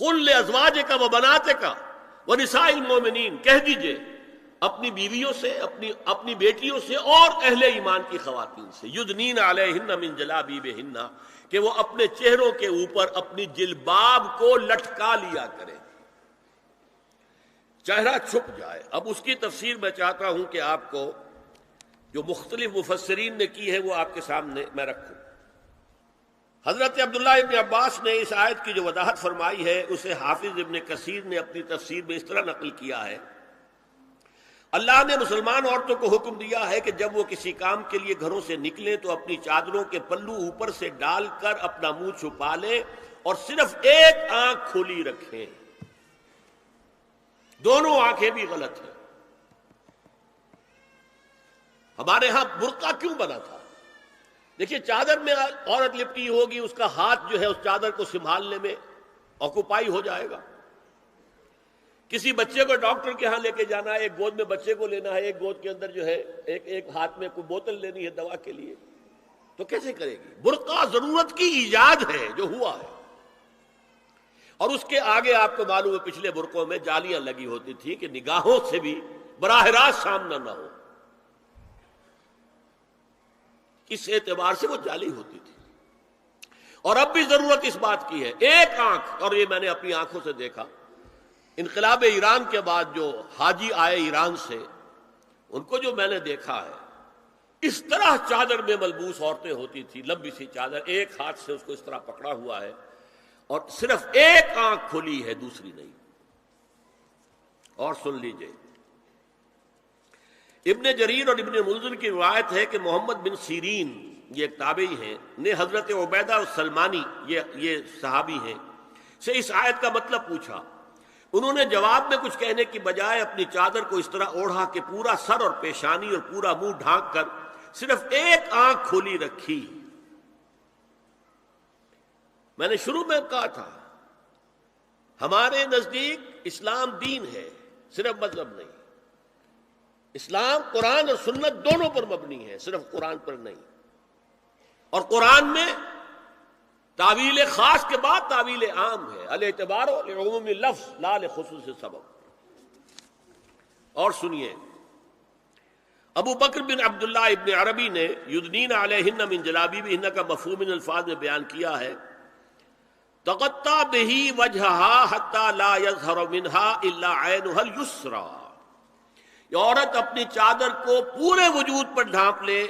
قل لازواجک وبناتک ونساء المؤمنین، کہہ دیجئے اپنی بیویوں سے، اپنی بیٹیوں سے اور اہل ایمان کی خواتین سے، یدنین علیہن من جلابیبہن، کہ وہ اپنے چہروں کے اوپر اپنی جلباب کو لٹکا لیا کریں، چہرہ چھپ جائے۔ اب اس کی تفسیر میں چاہتا ہوں کہ آپ کو جو مختلف مفسرین نے کی ہے وہ آپ کے سامنے میں رکھوں۔ حضرت عبداللہ ابن عباس نے اس آیت کی جو وضاحت فرمائی ہے اسے حافظ ابن کثیر نے اپنی تفسیر میں اس طرح نقل کیا ہے، اللہ نے مسلمان عورتوں کو حکم دیا ہے کہ جب وہ کسی کام کے لیے گھروں سے نکلیں تو اپنی چادروں کے پلو اوپر سے ڈال کر اپنا منہ چھپا لیں اور صرف ایک آنکھ کھلی رکھیں، دونوں آنکھیں بھی غلط ہیں۔ ہمارے ہاں برقع کیوں بنا تھا؟ دیکھیے چادر میں عورت لپٹی ہوگی، اس کا ہاتھ جو ہے اس چادر کو سنبھالنے میں آکوپائی ہو جائے گا۔ کسی بچے کو ڈاکٹر کے ہاں لے کے جانا ہے، ایک گود میں بچے کو لینا ہے، ایک گود کے اندر جو ہے ایک ہاتھ میں کوئی بوتل لینی ہے دوا کے لیے، تو کیسے کرے گی؟ برقع ضرورت کی ایجاد ہے جو ہوا ہے، اور اس کے آگے آپ کو معلوم ہے پچھلے برقعوں میں جالیاں لگی ہوتی تھی کہ نگاہوں سے بھی براہ راست سامنا نہ ہو، اس اعتبار سے وہ جالی ہوتی تھی۔ اور اب بھی ضرورت اس بات کی ہے، ایک آنکھ، اور یہ میں نے اپنی آنکھوں سے دیکھا، انقلاب ایران کے بعد جو حاجی آئے ایران سے، ان کو جو میں نے دیکھا ہے، اس طرح چادر میں ملبوس عورتیں ہوتی تھی، لمبی سی چادر، ایک ہاتھ سے اس کو اس طرح پکڑا ہوا ہے اور صرف ایک آنکھ کھلی ہے، دوسری نہیں۔ اور سن لیجئے، ابن جریر اور ابن منذر کی روایت ہے کہ محمد بن سیرین، یہ ایک تابعی ہیں، نے حضرت عبیدہ السلمانی، یہ صحابی ہیں، سے اس آیت کا مطلب پوچھا۔ انہوں نے جواب میں کچھ کہنے کی بجائے اپنی چادر کو اس طرح اوڑھا کہ پورا سر اور پیشانی اور پورا منہ ڈھانک کر صرف ایک آنکھ کھولی رکھی۔ میں نے شروع میں کہا تھا ہمارے نزدیک اسلام دین ہے، صرف مذہب نہیں۔ اسلام قرآن اور سنت دونوں پر مبنی ہے، صرف قرآن پر نہیں۔ اور قرآن میں تعویل خاص کے بعد تعویل عام ہے، الاعتبار لعموم لفظ لا لخصوص سبب۔ اور سنیے، ابو بکر بن عبداللہ ابن عربی نے یدنین علیہن من جلابیبہن کا مفہوم ان الفاظ میں بیان کیا ہے، تغطی بہ وجہہا حتی لا یظہر منہا الا عینہا الیسری، یہ عورت اپنی چادر کو پورے وجود پر ڈھانپ لے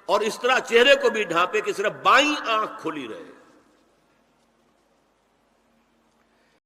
اور اس طرح چہرے کو بھی ڈھانپے کہ صرف بائیں آنکھ کھلی رہے۔